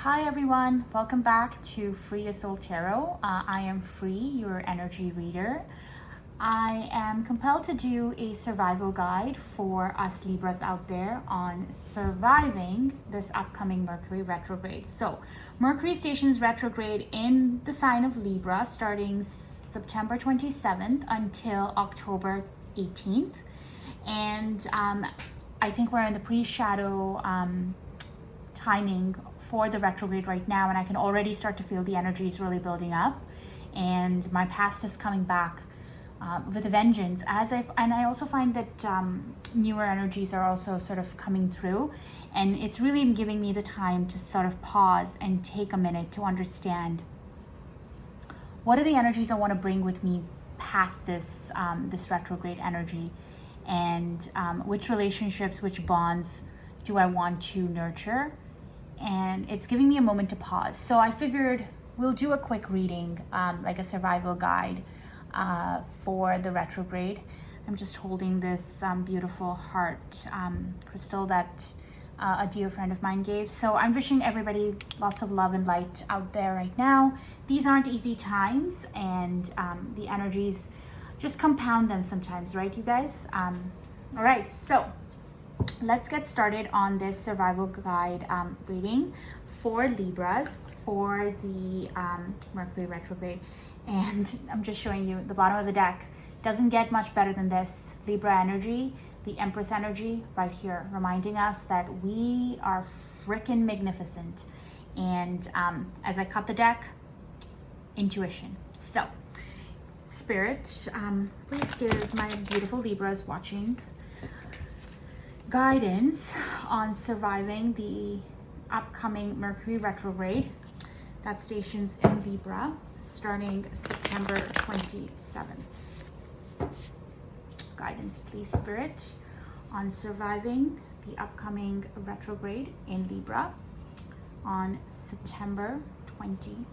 Hi everyone, welcome back to Free Your Soul Tarot. I am Free, your energy reader. I am compelled to do a survival guide for us Libras out there on surviving this upcoming Mercury retrograde. So, Mercury stations retrograde in the sign of Libra starting September 27th until October 18th. And I think we're in the pre-shadow timing for the retrograde right now, and I can already start to feel the energies really building up, and my past is coming back with a vengeance. And I also find that newer energies are also sort of coming through, and it's really giving me the time to sort of pause and take a minute to understand what are the energies I want to bring with me past this this retrograde energy, and which relationships, which bonds do I want to nurture. And it's giving me a moment to pause. So I figured we'll do a quick reading, like a survival guide for the retrograde. I'm just holding this beautiful heart crystal that a dear friend of mine gave. So I'm wishing everybody lots of love and light out there right now. These aren't easy times, and the energies just compound them sometimes, right, you guys? All right, so let's get started on this survival guide reading for Libras for the Mercury retrograde. And I'm just showing you the bottom of the deck. Doesn't get much better than this. Libra energy, the Empress energy right here, reminding us that we are freaking magnificent. And as I cut the deck, intuition. So, Spirit, please give my beautiful Libras watching guidance on surviving the upcoming Mercury retrograde that stations in Libra starting September 27th. Guidance, please, Spirit, on surviving the upcoming retrograde in Libra on September 27th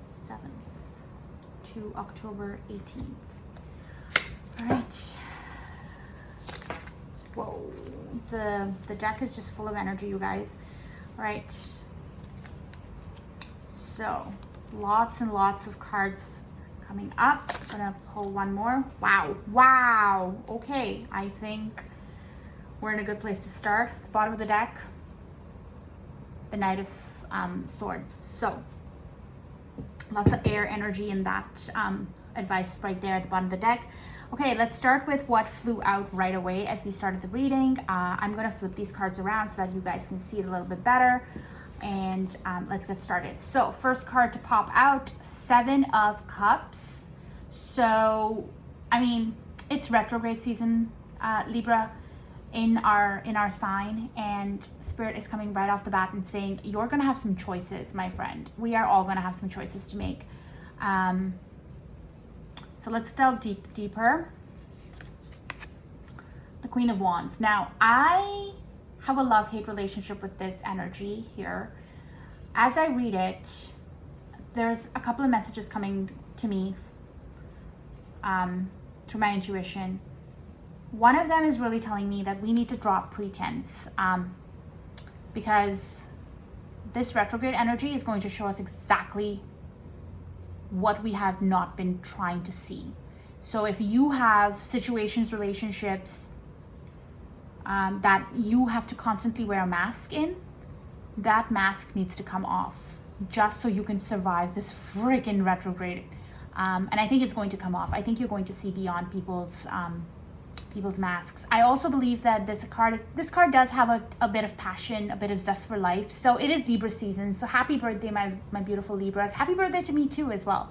to October 18th. All right. Whoa, the deck is just full of energy, you guys. All right, so lots and lots of cards coming up. I'm gonna pull one more. Wow, okay, I think we're in a good place to start. The bottom of the deck, the Knight of Swords. So lots of air energy in that advice right there at the bottom of the deck. Okay, let's start with what flew out right away as we started the reading. I'm going to flip these cards around so that you guys can see it a little bit better. And let's get started. So first card to pop out, Seven of Cups. So, I mean, it's retrograde season, Libra, in our sign. And Spirit is coming right off the bat and saying, you're going to have some choices, my friend. We are all going to have some choices to make. So let's delve deeper. The Queen of Wands. Now, I have a love-hate relationship with this energy here. As I read it, there's a couple of messages coming to me through my intuition. One of them is really telling me that we need to drop pretense, because this retrograde energy is going to show us exactly what we have not been trying to see. So if you have situations, relationships that you have to constantly wear a mask in, that mask needs to come off just so you can survive this freaking retrograde. And I think it's going to come off. I think you're going to see beyond people's masks. I also believe that this card does have a bit of passion, a bit of zest for life. So it is Libra season. So happy birthday, my beautiful Libras. Happy birthday to me too as well.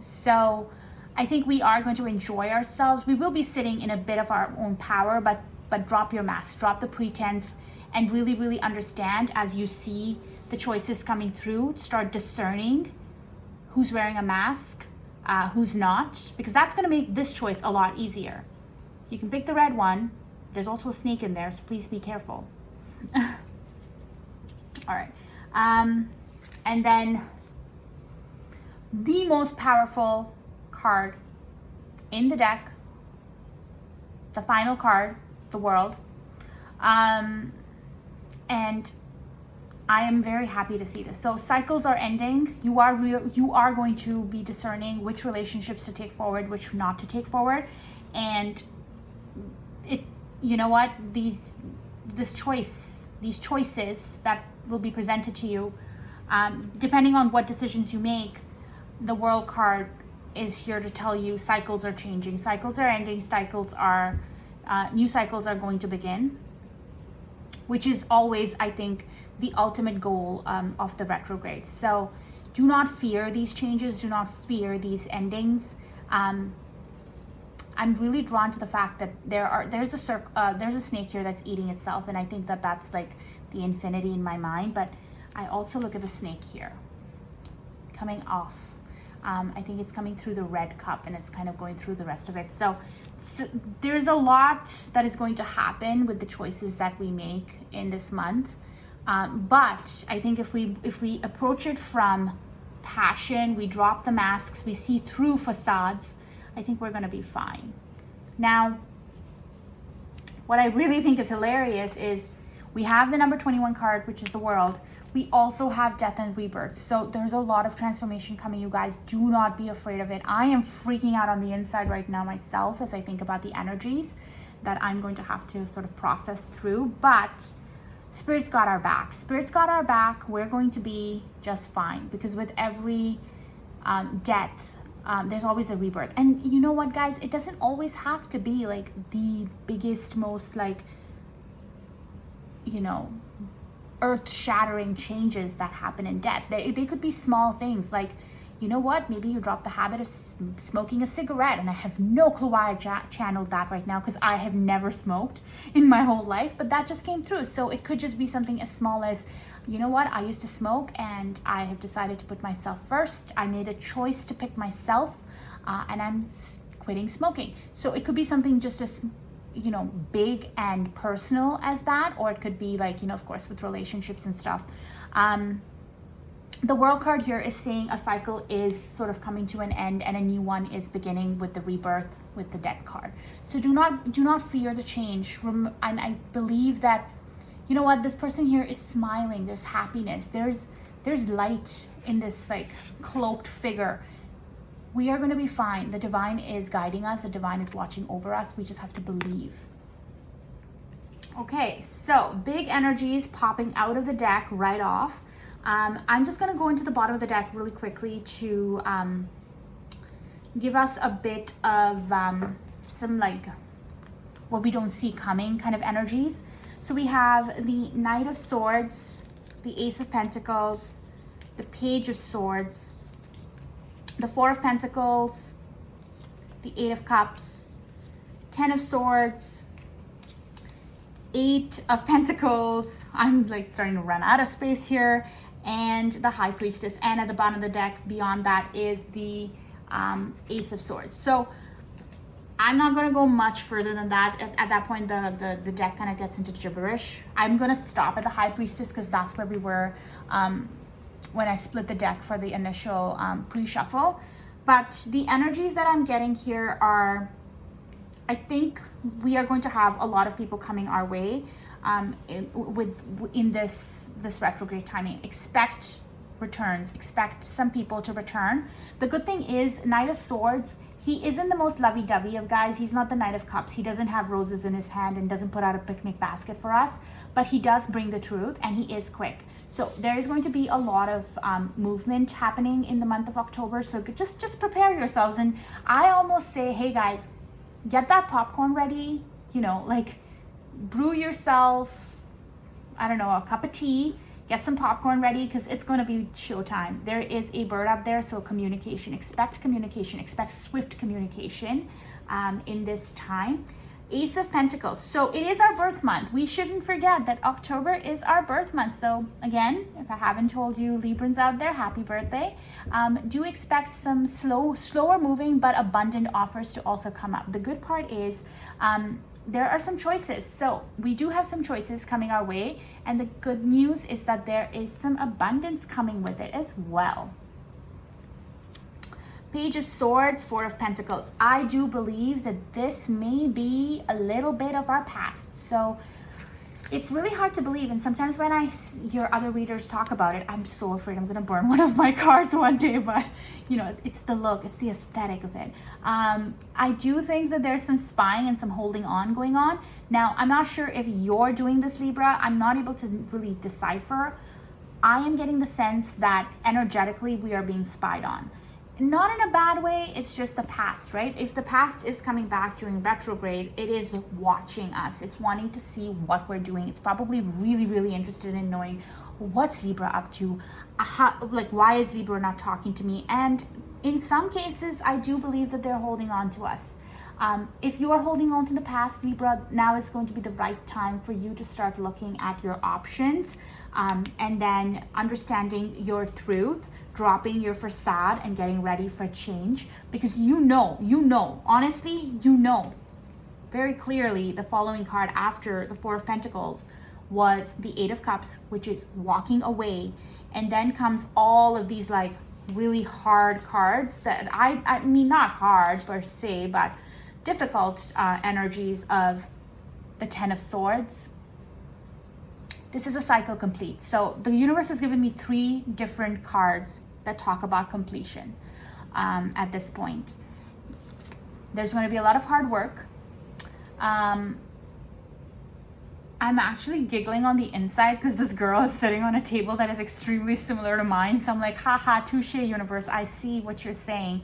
So I think we are going to enjoy ourselves. We will be sitting in a bit of our own power, but drop your mask, drop the pretense, and really, really understand as you see the choices coming through. Start discerning who's wearing a mask, who's not, because that's going to make this choice a lot easier. You can pick the red one. There's also a snake in there, so please be careful. All right. And then the most powerful card in the deck, the final card, the World. And I am very happy to see this. So cycles are ending. You are going to be discerning which relationships to take forward, which not to take forward. And you know what, these choices that will be presented to you, depending on what decisions you make, the World card is here to tell you cycles are changing, cycles are ending, new cycles are going to begin, which is always, I think, the ultimate goal of the retrograde. So do not fear these changes, do not fear these endings. I'm really drawn to the fact that there's a snake here that's eating itself, and I think that that's like the infinity in my mind. But I also look at the snake here coming off. I think it's coming through the red cup, and it's kind of going through the rest of it. So there's a lot that is going to happen with the choices that we make in this month. But I think if we approach it from passion, we drop the masks, we see through facades, I think we're going to be fine. Now, what I really think is hilarious is we have the number 21 card, which is the World. We also have death and rebirth. So there's a lot of transformation coming, you guys. Do not be afraid of it. I am freaking out on the inside right now myself as I think about the energies that I'm going to have to sort of process through. But Spirit's got our back. Spirit's got our back. We're going to be just fine, because with every death, there's always a rebirth. And you know what, guys? It doesn't always have to be like the biggest, most like, earth-shattering changes that happen in death. They could be small things like, you know what, maybe you drop the habit of smoking a cigarette, and I have no clue why I channeled that right now, because I have never smoked in my whole life, but that just came through. So it could just be something as small as, you know what, I used to smoke and I have decided to put myself first. I made a choice to pick myself, and I'm quitting smoking. So it could be something just as big and personal as that, or it could be like, of course, with relationships and stuff. The World card here is saying a cycle is sort of coming to an end and a new one is beginning with the rebirth, with the Death card. So do not fear the change. And I believe that, you know what, this person here is smiling. There's happiness. There's light in this like cloaked figure. We are going to be fine. The divine is guiding us. The divine is watching over us. We just have to believe. Okay, so big energies popping out of the deck right off. I'm just going to go into the bottom of the deck really quickly to give us a bit of some like what we don't see coming kind of energies. So we have the Knight of Swords, the Ace of Pentacles, the Page of Swords, the Four of Pentacles, the Eight of Cups, 10 of Swords, 8 of Pentacles. I'm like starting to run out of space here. And the High Priestess. And at the bottom of the deck, beyond that, is the Ace of Swords. So I'm not going to go much further than that. At that point, the deck kind of gets into gibberish. I'm going to stop at the High Priestess because that's where we were when I split the deck for the initial pre-shuffle. But the energies that I'm getting here are, I think we are going to have a lot of people coming our way in this retrograde timing. Expect returns, expect some people to return. The good thing is Knight of Swords, he isn't the most lovey-dovey of guys. He's not the Knight of Cups. He doesn't have roses in his hand and doesn't put out a picnic basket for us, but he does bring the truth and he is quick. So there is going to be a lot of movement happening in the month of October. So just prepare yourselves. And I almost say, hey guys, get that popcorn ready, like brew yourself, I don't know, a cup of tea, get some popcorn ready because it's going to be showtime. There is a bird up there, so communication, expect swift communication in this time. Ace of Pentacles. So it is our birth month. We shouldn't forget that October is our birth month. So again, if I haven't told you Librans out there, happy birthday. Do expect some slower moving but abundant offers to also come up. The good part is there are some choices. So we do have some choices coming our way. And the good news is that there is some abundance coming with it as well. Page of Swords, Four of Pentacles. I do believe that this may be a little bit of our past. So it's really hard to believe, and sometimes when I hear other readers talk about it, I'm so afraid I'm gonna burn one of my cards one day. But you know, it's the look, it's the aesthetic of it. I do think that there's some spying and some holding on going on. Now, I'm not sure if you're doing this, Libra. I'm not able to really decipher. I am getting the sense that energetically we are being spied on. Not in a bad way, it's just the past, right? If the past is coming back during retrograde, it is watching us. It's wanting to see what we're doing. It's probably really, really interested in knowing what's Libra up to, why is Libra not talking to me? And in some cases, I do believe that they're holding on to us. If you are holding on to the past, Libra, now is going to be the right time for you to start looking at your options, and then understanding your truth, dropping your facade and getting ready for change, because you know, honestly, you know very clearly the following card after the Four of Pentacles was the Eight of Cups, which is walking away. And then comes all of these like really hard cards that I mean, not hard per se, but difficult energies of the Ten of Swords. This is a cycle complete. So the universe has given me 3 different cards that talk about completion at this point. There's going to be a lot of hard work. I'm actually giggling on the inside because this girl is sitting on a table that is extremely similar to mine. So I'm like, haha, touche, universe. I see what you're saying.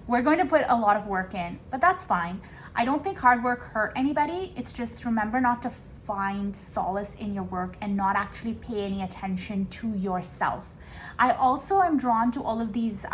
We're going to put a lot of work in, but that's fine. I don't think hard work hurt anybody. It's just remember not to find solace in your work and not actually pay any attention to yourself. I also am drawn to all of these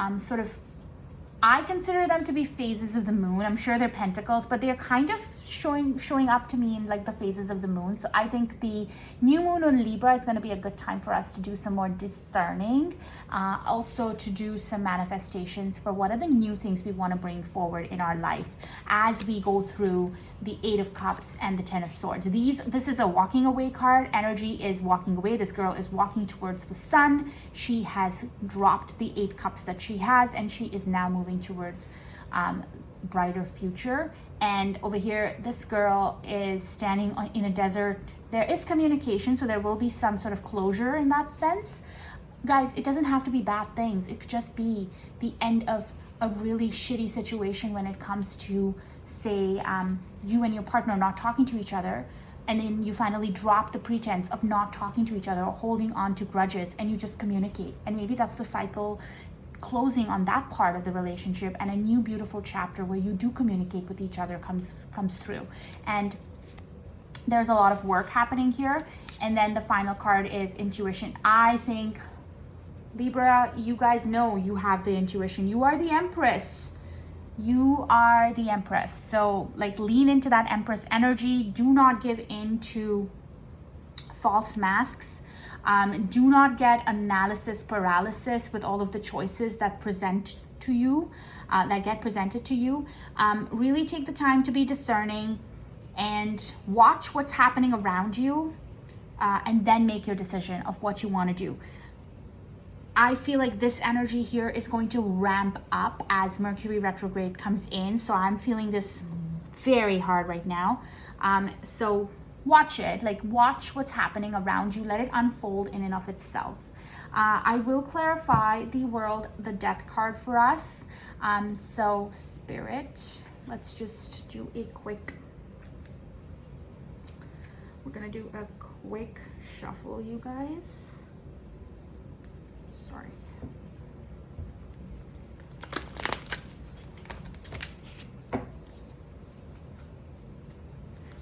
I consider them to be phases of the moon. I'm sure they're pentacles, but they're kind of showing up to me in like the phases of the moon. So I think the new moon on Libra is going to be a good time for us to do some more discerning, also to do some manifestations for what are the new things we want to bring forward in our life as we go through the Eight of Cups and the Ten of Swords. This is a walking away card. Energy is walking away. This girl is walking towards the sun. She has dropped the 8 cups that she has, and she is now moving towards brighter future. And over here, this girl is standing in a desert. There is communication, so there will be some sort of closure in that sense. Guys, it doesn't have to be bad things. It could just be the end of a really shitty situation when it comes to, say, you and your partner not talking to each other, and then you finally drop the pretense of not talking to each other or holding on to grudges, and you just communicate. And maybe that's the cycle closing on that part of the relationship, and a new beautiful chapter where you do communicate with each other comes through. And there's a lot of work happening here. And then the final card is intuition. I think, Libra, you guys know you have the intuition. You are the Empress. You are the Empress. So like lean into that Empress energy. Do not give in to false masks. Do not get analysis paralysis with all of the choices that present to you, that get presented to you. Really take the time to be discerning and watch what's happening around you, and then make your decision of what you want to do. I feel like this energy here is going to ramp up as Mercury retrograde comes in. So I'm feeling this very hard right now. So watch it, like watch what's happening around you. Let it unfold in and of itself. I will clarify the World, the Death card for us. So Spirit, let's just do a quick, we're gonna do a quick shuffle, you guys. Sorry.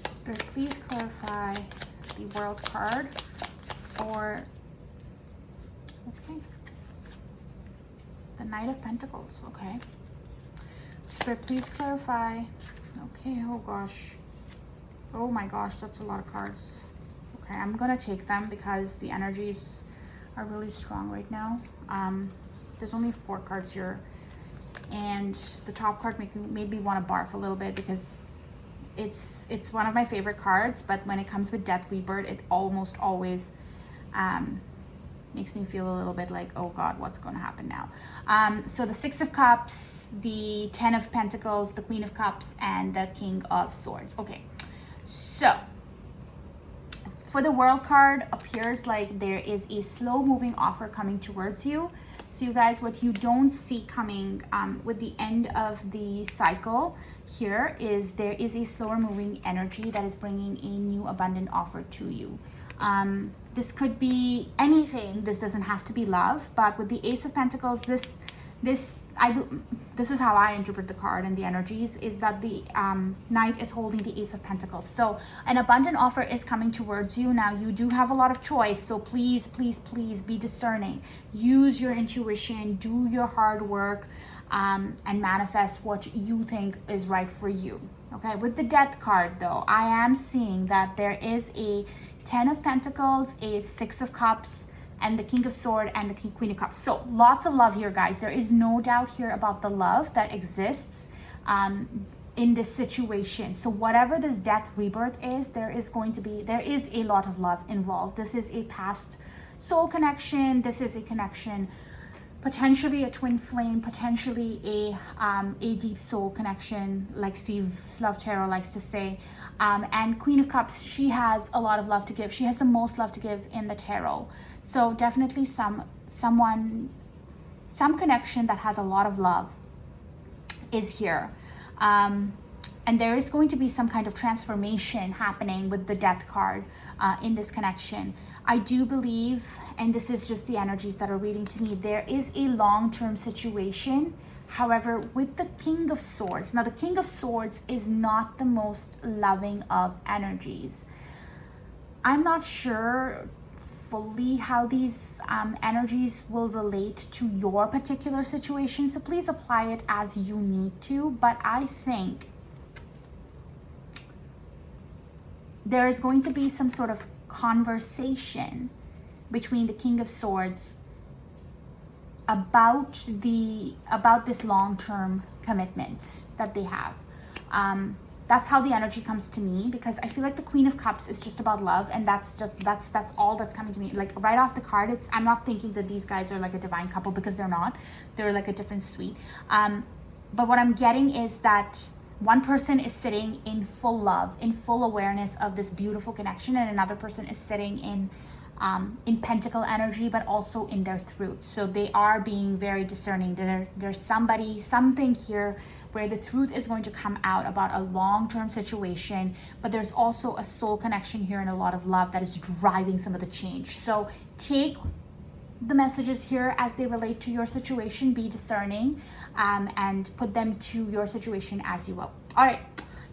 Spirit, please clarify the World card for, okay, the Knight of Pentacles, okay. Spirit, please clarify, okay, oh gosh. Oh my gosh, that's a lot of cards. Okay, I'm gonna take them because the energies are really strong right now. There's only 4 cards here, and the top card made me want to barf a little bit because it's one of my favorite cards, but when it comes with Death Rebirth, it almost always makes me feel a little bit like, oh God, what's going to happen now? So the 6 of Cups, the 10 of Pentacles, the Queen of Cups, and the King of Swords. Okay, so For the World card, appears like there is a slow moving offer coming towards you. So you guys, what you don't see coming with the end of the cycle here is there is a slower moving energy that is bringing a new abundant offer to you. This could be anything. This doesn't have to be love, but with the Ace of Pentacles, this is how I interpret the card and the energies, is that the Knight is holding the Ace of Pentacles. So an abundant offer is coming towards you. Now, you do have a lot of choice, so please, please, please be discerning. Use your intuition, do your hard work, and manifest what you think is right for you. Okay, with the Death card, though, I am seeing that there is a 10 of Pentacles, a 6 of Cups, and the King of Swords and the Queen of Cups. So lots of love here, guys. There is no doubt here about the love that exists in this situation. So whatever this death rebirth is, there is a lot of love involved. This is a past soul connection. This is a connection, potentially a twin flame, potentially a deep soul connection, like Steve's Love Tarot likes to say. And Queen of Cups, she has a lot of love to give. She has the most love to give in the tarot. So definitely some connection that has a lot of love is here. And there is going to be some kind of transformation happening with the Death card in this connection. I do believe, and this is just the energies that are reading to me, there is a long-term situation. However, with the King of Swords, now the King of Swords is not the most loving of energies. I'm not sure fully how these energies will relate to your particular situation, so please apply it as you need to. But I think there is going to be some sort of conversation between the King of Swords about this long-term commitment that they have. That's how the energy comes to me, because I feel like the Queen of Cups is just about love, and that's all that's coming to me. Like right off the card, I'm not thinking that these guys are like a divine couple, because they're not. They're like a different suite. But what I'm getting is that one person is sitting in full love, in full awareness of this beautiful connection, and another person is sitting in pentacle energy, but also in their truth. So they are being very discerning. There's something here where the truth is going to come out about a long-term situation, but there's also a soul connection here and a lot of love that is driving some of the change. So take the messages here as they relate to your situation, be discerning, and put them to your situation as you will. All right,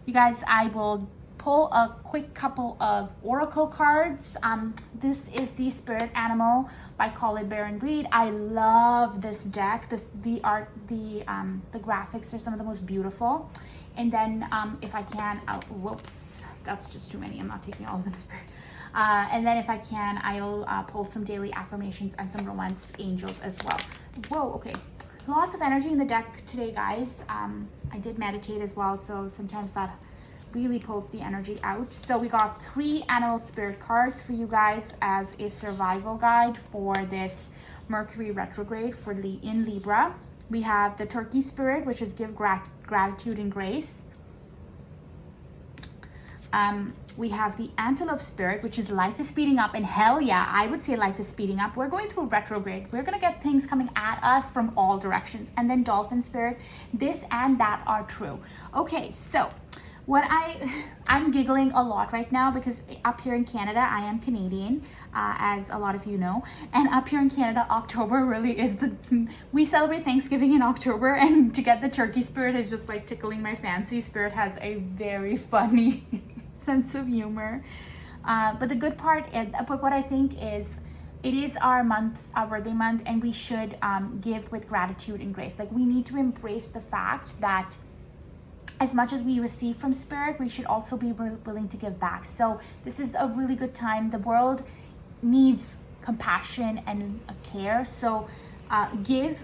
you guys, I will pull a quick couple of oracle cards. This is the Spirit Animal by Colin Baron Breed. I love this deck. The graphics are some of the most beautiful. And then if I can, whoops, that's just too many. I'm not taking all of them, Spirit. And then if I can, I'll pull some daily affirmations and some romance angels as well. Whoa, okay. Lots of energy in the deck today, guys. I did meditate as well, so sometimes that really pulls the energy out. So we got 3 animal spirit cards for you guys as a survival guide for this Mercury retrograde in Libra. We have the Turkey spirit, which is give gratitude and grace. We have the Antelope spirit, which is life is speeding up, and hell yeah, I would say life is speeding up. We're going through retrograde. We're gonna get things coming at us from all directions. And then Dolphin spirit, this and that are true. Okay, so I'm giggling a lot right now because up here in Canada, I am Canadian, as a lot of you know, and up here in Canada, October really is we celebrate Thanksgiving in October, and to get the turkey spirit is just like tickling my fancy. Spirit has a very funny sense of humor, but the good part, but what I think is, it is our month, our birthday month, and we should give with gratitude and grace. Like, we need to embrace the fact that as much as we receive from Spirit, we should also be willing to give back. So this is a really good time. The world needs compassion and care. So give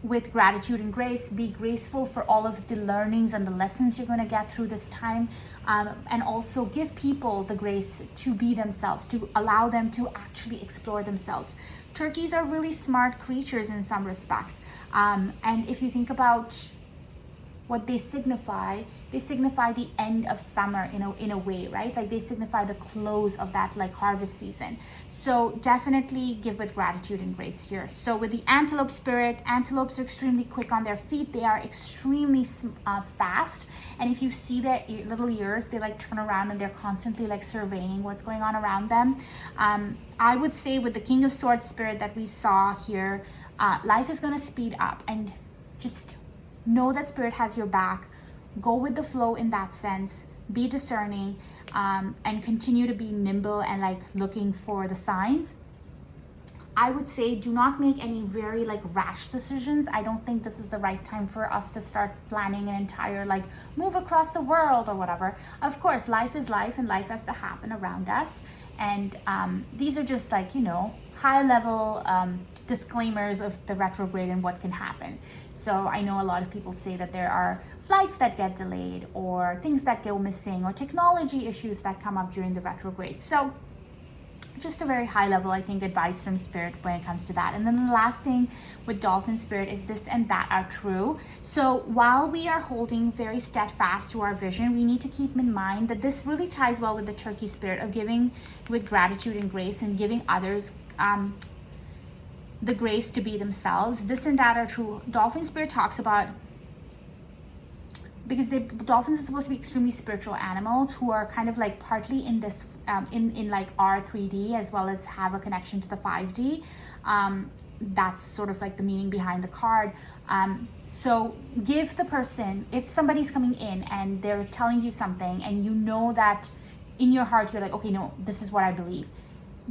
with gratitude and grace. Be graceful for all of the learnings and the lessons you're going to get through this time. And also give people the grace to be themselves, to allow them to actually explore themselves. Turkeys are really smart creatures in some respects. And if you think about what they signify the end of summer in a way, right? Like they signify the close of that like harvest season. So definitely give with gratitude and grace here. So with the antelope spirit, antelopes are extremely quick on their feet. They are extremely fast. And if you see their little ears, they like turn around and they're constantly like surveying what's going on around them. I would say with the King of Swords spirit that we saw here, life is going to speed up, and just know that spirit has your back. Go with the flow in that sense, be discerning, and continue to be nimble and like looking for the signs. I would say do not make any very like rash decisions. I don't think this is the right time for us to start planning an entire like move across the world or whatever. Of course, life is life and life has to happen around us. And these are just like, high level disclaimers of the retrograde and what can happen. So I know a lot of people say that there are flights that get delayed or things that go missing or technology issues that come up during the retrograde. So just a very high level, I think, advice from spirit when it comes to that. And then the last thing with dolphin spirit is this and that are true. So while we are holding very steadfast to our vision, we need to keep in mind that this really ties well with the turkey spirit of giving with gratitude and grace and giving others the grace to be themselves. This and that are true. Dolphin spirit talks about, because dolphins are supposed to be extremely spiritual animals who are kind of like partly in this in like our 3D as well as have a connection to the 5D. That's sort of like the meaning behind the card. So give the person, if somebody's coming in and they're telling you something and you know that in your heart you're like, okay, no, this is what I believe,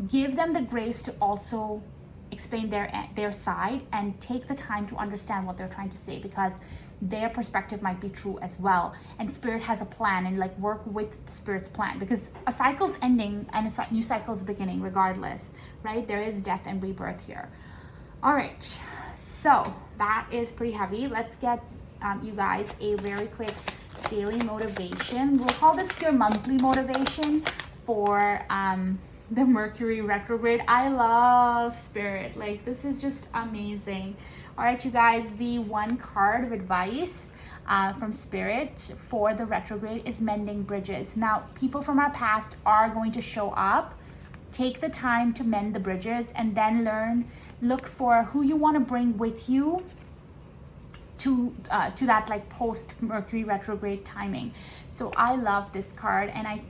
give them the grace to also explain their side and take the time to understand what they're trying to say, because their perspective might be true as well, and spirit has a plan, and like work with the spirit's plan, because a cycle's ending and a new cycle's beginning regardless, right? There is death and rebirth here. All right, so that is pretty heavy. Let's get you guys a very quick daily motivation. We'll call this your monthly motivation for the Mercury retrograde. I love spirit, like this is just amazing. All right, you guys, the one card of advice from spirit for the retrograde is Mending Bridges. Now, people from our past are going to show up. Take the time to mend the bridges and then look for who you want to bring with you to that like post Mercury retrograde timing. So I love this card, and I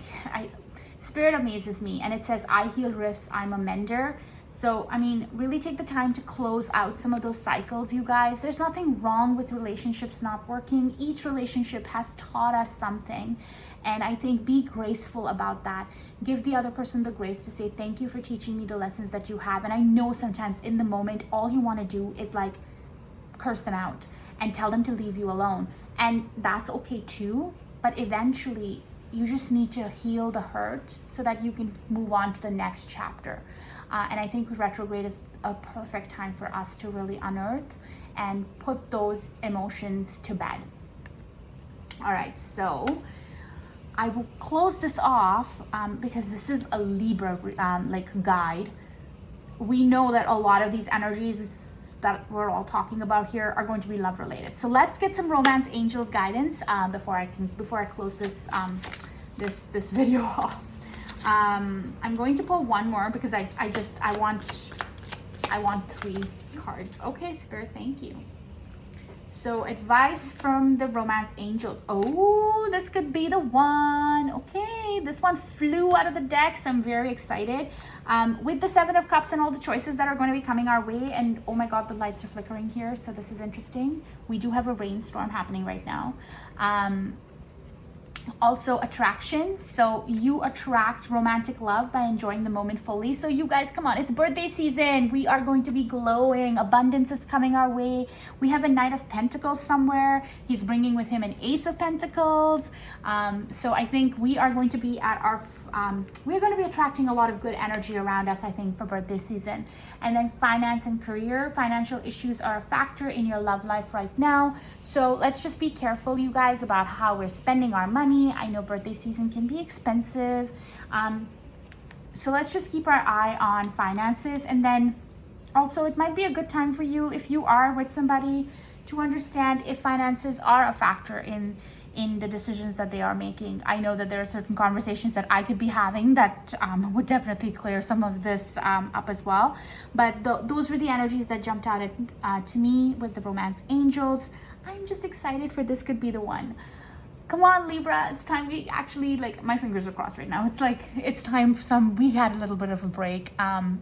spirit amazes me, and it says, I heal rifts, I'm a mender. So, I mean, really take the time to close out some of those cycles, you guys. There's nothing wrong with relationships not working. Each relationship has taught us something. And I think be graceful about that. Give the other person the grace to say, thank you for teaching me the lessons that you have. And I know sometimes in the moment, all you want to do is like curse them out and tell them to leave you alone. And that's okay too. But eventually, you just need to heal the hurt so that you can move on to the next chapter. And I think retrograde is a perfect time for us to really unearth and put those emotions to bed. All right, so I will close this off because this is a Libra like guide. We know that a lot of these energies that we're all talking about here are going to be love related. So let's get some romance angels guidance before I close this this video off. I'm going to pull one more because I want 3 cards. Okay, spirit, thank you. So advice from the romance angels. Oh, this could be the one. Okay, this one flew out of the deck, so I'm very excited. With the 7 of Cups and all the choices that are going to be coming our way, and oh my god, the lights are flickering here, so this is interesting. We do have a rainstorm happening right now. Also attraction, so you attract romantic love by enjoying the moment fully. So you guys, come on, it's birthday season. We are going to be glowing. Abundance is coming our way. We have a Knight of Pentacles somewhere. He's bringing with him an Ace of Pentacles. So I think we are going to be at our we're going to be attracting a lot of good energy around us, I think, for birthday season. And then finance and career. Financial issues are a factor in your love life right now. So let's just be careful, you guys, about how we're spending our money. I know birthday season can be expensive. So let's just keep our eye on finances. And then also, it might be a good time for you, if you are with somebody, to understand if finances are a factor in the decisions that they are making. I know that there are certain conversations that I could be having that would definitely clear some of this up as well. But those were the energies that jumped out to me with the romance angels. I'm just excited for this could be the one. Come on, Libra, it's time we actually, like, my fingers are crossed right now. It's like, it's time for we had a little bit of a break.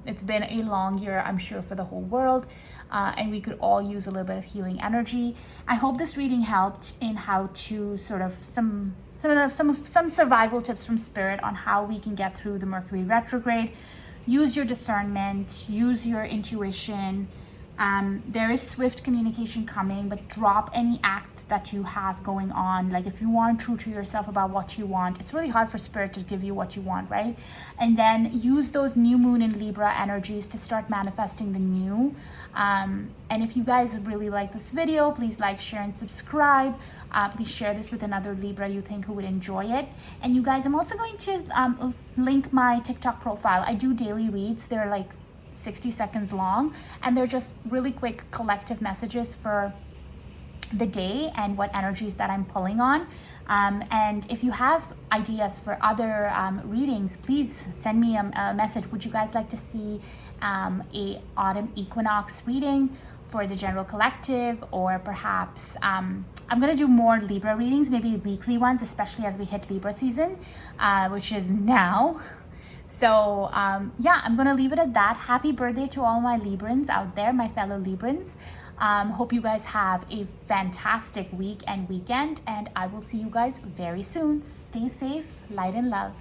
It's been a long year, I'm sure, for the whole world. And we could all use a little bit of healing energy. I hope this reading helped in how to sort of some survival tips from Spirit on how we can get through the Mercury retrograde. Use your discernment, use your intuition. There is swift communication coming, but drop any act that you have going on. Like, if you aren't true to yourself about what you want, it's really hard for Spirit to give you what you want, right? And then use those new moon and Libra energies to start manifesting the new. And if you guys really like this video, please like, share, and subscribe. Please share this with another Libra you think who would enjoy it. And you guys, I'm also going to link my TikTok profile. I do daily reads. They're like 60 seconds long, and they're just really quick collective messages for the day and what energies that I'm pulling on. And if you have ideas for other readings, please send me a message. Would you guys like to see a autumn equinox reading for the general collective, or perhaps I'm gonna do more Libra readings, maybe weekly ones, especially as we hit Libra season, which is now. So yeah, I'm gonna leave it at that. Happy birthday to all my Librans out there, my fellow Librans. Hope you guys have a fantastic week and weekend, and I will see you guys very soon. Stay safe, light and love.